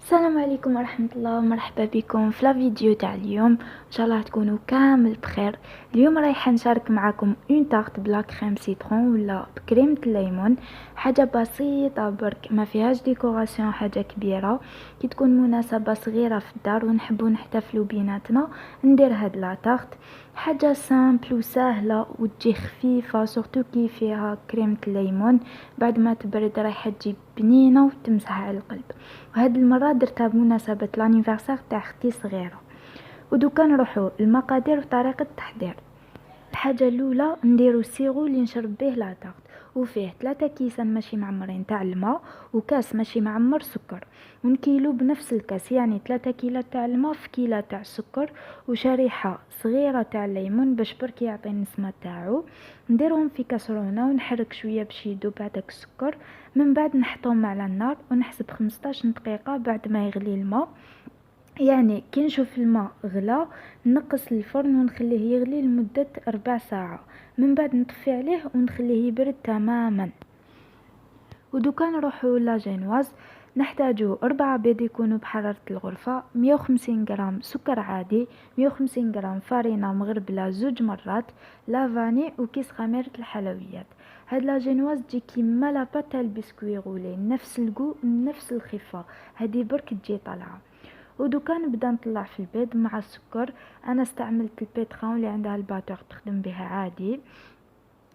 السلام عليكم ورحمة الله ومرحبا بكم في الفيديو تاع اليوم. ان شاء الله تكونوا كامل بخير. اليوم رايحه نشارك معكم اون تارت بلا كريم سيترون ولا بكريمه الليمون. حاجه بسيطه برك ما فيهاش ديكوراسيون حاجه كبيره، كي تكون مناسبه صغيره في الدار ونحبوا نحتفلوا بيناتنا ندير هاد لا تارت. حاجه سامبل وسهله وتجي خفيفه سورتو كي فيها كريمه الليمون. بعد ما تبرد رايحه تجي بنينه وتمسح على القلب. وهاد المره درتها بمناسبه لانيفرسار تاع اختي صغيره. ودوكا نروحوا المقادير وطريقه التحضير. الحاجه الاولى نديرو السيرو اللي نشرب به لاطارت، وفيه 3 كيسان ماشي معمرين تاع الماء وكاس ماشي معمر سكر، ونكيلو بنفس الكاس، يعني 3 كيلو تاع الماء في كيلو تاع السكر، وشريحه صغيره تاع الليمون باش برك يعطي النسمه تاعو. نديرهم في كاسرونه ونحرك شويه باش يذوب هذاك السكر. من بعد نحطهم على النار ونحسب 15 دقيقه بعد ما يغلي الماء. يعني كي نشوف الماء غلا نقص الفرن ونخليه يغلي لمدة 4 ساعة. من بعد نطفي عليه ونخليه يبرد تماما. ودوكا نروحو لاجينواز. نحتاجو 4 بيض يكونوا بحرارة الغرفة، 150 غرام سكر عادي، 150 غرام فارينة مغربلة 2 مرات، لافاني وكيس خميرة الحلويات. هاد لاجينواز تجي كيما لاباط تاع البسكوي غولي، نفس الكو نفس الخفة، هادي برك تجي طالعة. ودوكا نبدا نطلع في البيض مع السكر. انا استعملت البيترون اللي عندها الباتور تخدم بها عادي.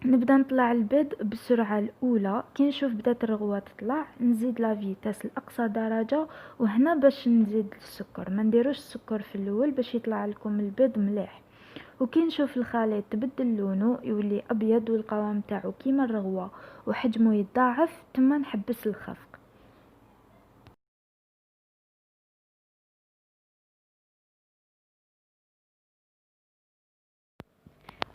نبدا نطلع البيض بالسرعه الاولى، كي نشوف بدات الرغوه تطلع نزيد لا فيتاس لاقصى درجه، وهنا باش نزيد السكر، ما نديروش السكر في الاول باش يطلع لكم البيض مليح. وكي نشوف الخليط تبدل لونه يولي ابيض والقوام تاعو كيما الرغوه وحجمه يتضاعف، تما نحبس الخفق.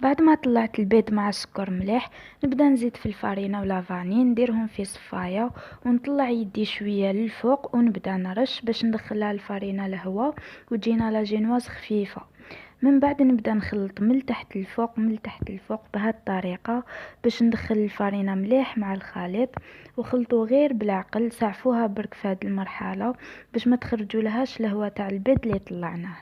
بعد ما طلعت البيض مع السكر مليح نبدا نزيد في الفارينه ولا فاني نديرهم في صفايه، ونطلع يدي شويه للفوق ونبدا نرش باش ندخلها الفارينه الهواء وتجينا لاجينواز خفيفه. من بعد نبدا نخلط من تحت لفوق من تحت لفوق بهذه الطريقه باش ندخل الفارينه مليح مع الخليط. وخلطوا غير بالعقل، سعفوها برك في هذه المرحله باش ما تخرجوا لهاش الهواء تاع البيض اللي طلعناه.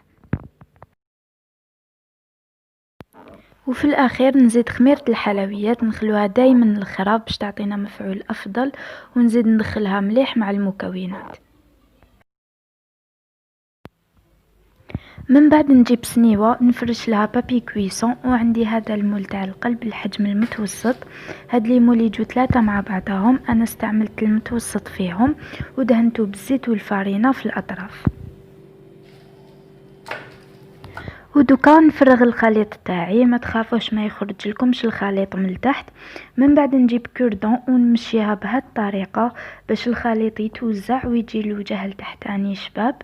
وفي الاخير نزيد خميرة الحلويات، نخلوها دايما للخراب باش تعطينا مفعول افضل، ونزيد ندخلها مليح مع المكونات. من بعد نجيب سنيوة نفرش لها بابي كويسون، وعندي هذا المول تاع القلب الحجم المتوسط. هاد لي مول يجوا 3 مع بعضهم، انا استعملت المتوسط فيهم ودهنته بالزيت والفارينة في الاطراف. ودوكا نفرغ الخليط تاعي، ما تخافوش ما يخرج لكمش الخليط من تحت. من بعد نجيب كوردون ونمشيها بهذه الطريقه باش الخليط يتوزع ويجي الوجه التحتاني شباب.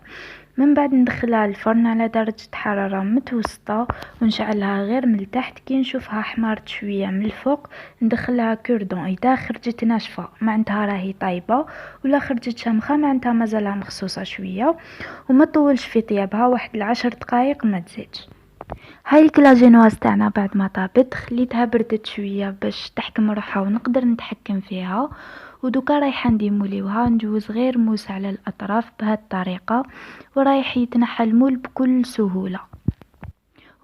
من بعد ندخلها الفرن على درجة حرارة متوسطة ونشعلها غير من تحت. كي نشوفها حمارت شوية من الفوق ندخلها كوردون، اذا خرجت ناشفة معناتها راهي طايبة، ولا خرجت شمخة معناتها مازالها مخصوصة شوية. وما طولش في طيابها، واحد 10 دقائق ما تزيدش. هاي الكلاجينواز تاعنا بعد ما طابت خليتها بردت شويه باش تحكم روحها ونقدر نتحكم فيها. ودوكا رايحه نديموليوها، نجوز غير موس على الاطراف بهذه الطريقه، ورايح يتنحى المول بكل سهوله.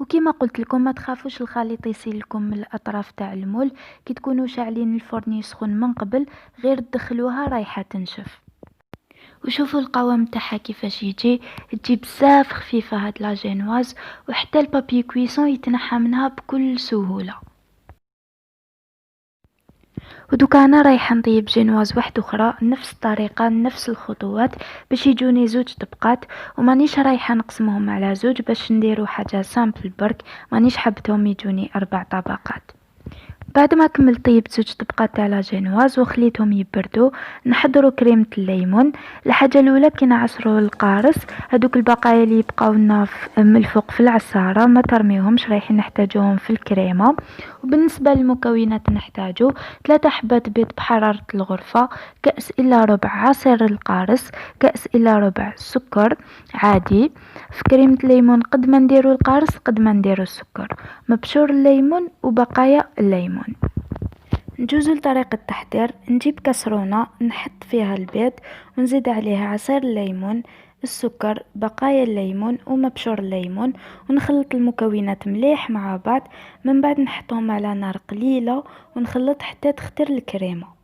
وكما قلت لكم ما تخافوش الخليط يسيل لكم من الاطراف تاع المول، كي تكونوا شاعلين الفرن يسخن من قبل غير تدخلوها رايحه تنشف. وشوفوا القوام تاعها كيفاش يجي، تجي بزاف خفيفه هاد لاجينواز، وحتى البابي كويسون يتنحى منها بكل سهوله. ودوكا انا رايحه نطيب جينواز واحده اخرى نفس الطريقه نفس الخطوات باش يجوني 2 طبقات، ومانيش رايحه نقسمهم على 2 باش نديرو حاجه سامبل برك، مانيش حبتهم يجوني 4 طبقات. بعد ما كملت طيبت 2 طبقات تاع لاجينواز وخليتهم يبردوا، نحضروا كريمه الليمون. الحاجه الاولى كي نعصروا القارص، هذوك البقايا اللي يبقاو لنا من الفوق في العصاره ما ترميهمش، رايحين نحتاجوهم في الكريمه. وبالنسبه للمكونات نحتاجو 3 حبات بيض بحراره الغرفه، كاس الا ربع عصير القارص، كاس الا ربع سكر عادي. في كريمه الليمون قد ما نديرو القارص قد ما نديرو السكر، مبشور الليمون وبقايا الليمون. نجوزو لطريقة التحضير. نجيب كسرونة نحط فيها البيض ونزيد عليه عصير الليمون، السكر، بقايا الليمون ومبشور الليمون، ونخلط المكونات مليح مع بعض. من بعد نحطهم على نار قليلة ونخلط حتى تختر الكريمة.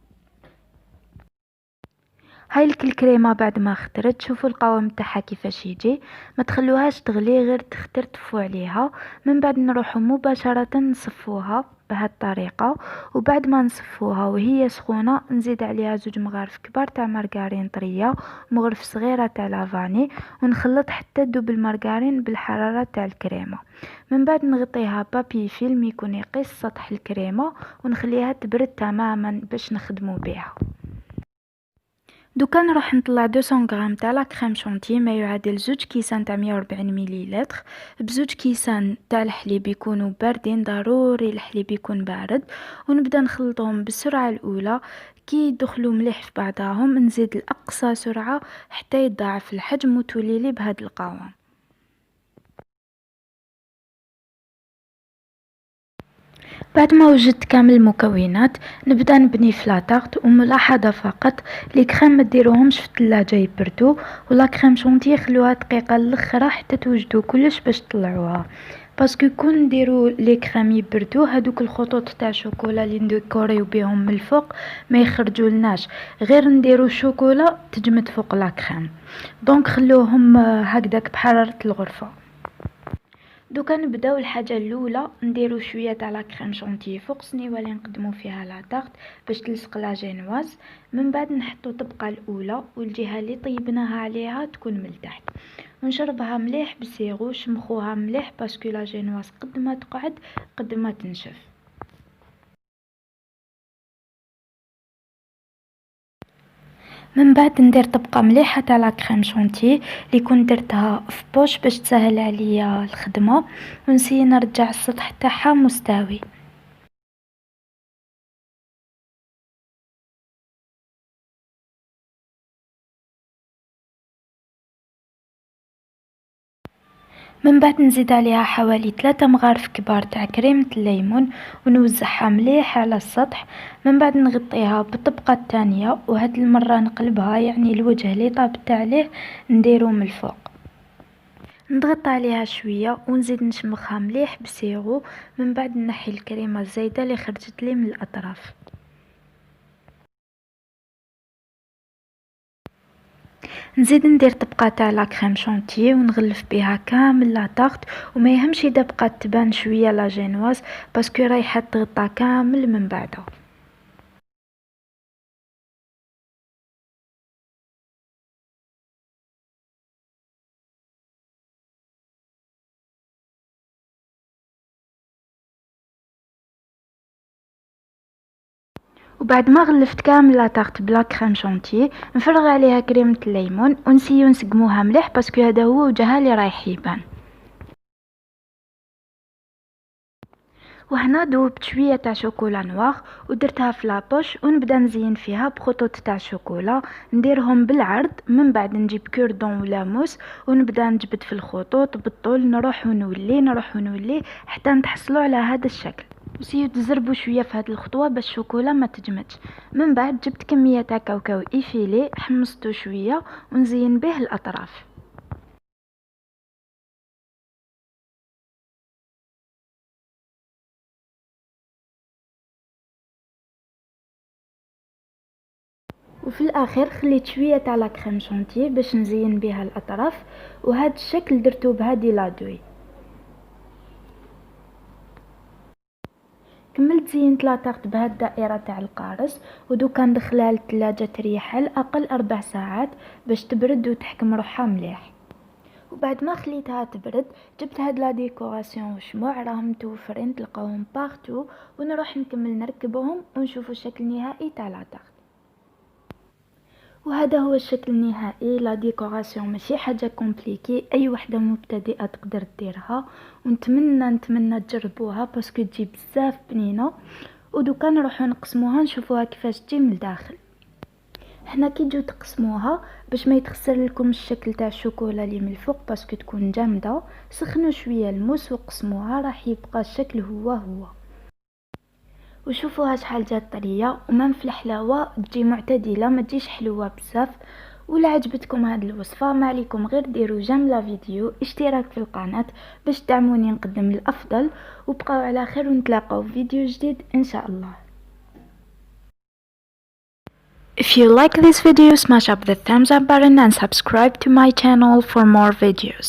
هاي الكريمه بعد ما خطرت، شوفوا القوام تاعها كيفاش يجي. ما تخلوهاش تغلي، غير تختر طفوا عليها. من بعد نروحوا مباشره نصفوها بهذه الطريقه. وبعد ما نصفوها وهي سخونه نزيد عليها 2 مغارف كبار تاع مارغرين طريه ومغرف صغيره تاع لافاني، ونخلط حتى تذوب المارغرين بالحراره تاع الكريمه. من بعد نغطيها بابي فيلم يكون يقيس سطح الكريمه ونخليها تبرد تماما باش نخدمو بها. دوكا نروح نطلع 200 غرام تاع لا كريم شونتي، ما يعادل 2 كيسان تاع 140 مليلتر. ب2 كيسان تاع الحليب يكونوا باردين، ضروري الحليب يكون بارد. ونبدا نخلطهم بالسرعه الاولى. كي يدخلوا مليح في بعضهم نزيد لاقصى سرعه حتى يتضاعف الحجم وتولي لي بهذا القوام. بعد ما وجدت كامل المكونات نبدا نبني في لاطارت. وملاحظه فقط، لي كريم ما ديروهمش في الثلاجه يبردوا، ولا كريم شونتي خلوها دقيقه الاخرى حتى توجدوا كلش باش تطلعوها. باسكو كون نديرو لي كريم يبردوا هذوك الخطوط تاع شوكولا اللي نديكوريو بهم من الفوق ما يخرجوا لناش، غير نديرو شوكولا تجمد فوق لا كريم. دونك خلوهم هكذاك بحراره الغرفه. دوكا نبداو الحاجه الاولى، نديرو شويه تاع لا كريم شونتي فوق صنيوه اللي نقدمو فيها لا طارت باش تلصق لا جينواز. من بعد نحطو الطبقه الاولى والجهه اللي طيبناها عليها تكون من تحت، ونشربها مليح بالسيرو. شمخوها مليح باسكو لا جينواز قد ما تقعد قد ما تنشف. من بعد ندير طبقه مليحه تاع لا كريم شونتي اللي كنت درتها في بوش باش تسهل عليا الخدمه، ونسي نرجع السطح تاعها مستوي. من بعد نزيد عليها حوالي 3 مغارف كبار تاع كريمة الليمون ونوزعها مليح على السطح. من بعد نغطيها بالطبقة الثانية، وهاد المرة نقلبها، يعني الوجه اللي طابت عليه نديرو من الفوق. نضغط عليها شوية ونزيد نشمخها مليح بسيرو. من بعد نحي الكريمة الزايدة اللي خرجت لي من الاطراف. نزيد ندير طبقه تاع لا كريم شونتي ونغلف بها كامل لا طارت. وما يهمش اذا بقات تبان شويه لا جينواز باسكو رايحه تغطى كامل من بعدها. وبعد ما غلفت كامل لا طارت بلا كريم شونتي نفرغ عليها كريمه الليمون ونسيو نسقموها مليح باسكو هذا هو وجهها اللي رايح يبان. وهنا ذوبت شويه تاع شوكولا نوار ودرتها في لابوش ونبدا نزين فيها بخطوط تاع شوكولا نديرهم بالعرض. من بعد نجيب كوردون ولا موس ونبدا نجبد في الخطوط بالطول، نروح ونولي حتى نتحصلوا على هذا الشكل. وسيو تزربوا شويه في هذه الخطوه باش الشوكولا ما تجمدش. من بعد جبت كميه تاع كاوكاو ايفيلي حمصته شويه ونزين به الاطراف. وفي الاخير خليت شويه تاع لا كريم شونتي باش نزين بها الاطراف، وهذا الشكل درتو بهذه لادوي. كملت زينت لا طارت بهذه الدائره تاع القارص، ودوكا ندخلها للثلاجه تريح على الاقل 4 ساعات باش تبرد وتحكم روحها مليح. وبعد ما خليتها تبرد جبت هاد لا ديكوراسيون وشموع راهم متوفرين تلقاوهم بارتو، ونروح نكمل نركبهم ونشوفوا الشكل النهائي تاع لا طارت. وهذا هو الشكل النهائي. لا ديكوراسيون ماشي حاجه كومبليكي، اي وحده مبتدئه تقدر ديرها، ونتمنى تجربوها باسكو تجي بزاف بنينه. ودوكا نروحو نقسموها نشوفوها كيفاش تجي من الداخل. هنا كي تجو تقسموها باش ما يتخسر لكم الشكل تاع الشوكولا اللي من الفوق باسكو تكون جامده، سخنوا شويه الموس وقسموها راح يبقى الشكل هو. وشوفوها شحال جات طريه، ومام في الحلاوه تجي معتدله، ما تجيش حلوه بزاف. ولا عجبتكم هذه الوصفه ما عليكم غير ديروا جيم لا فيديو، اشتراك في القناه باش تدعموني نقدم الافضل. وبقاو على خير، ونتلاقاو في فيديو جديد ان شاء الله. If you like this video, smash up the thumbs up button and subscribe to my channel for more videos.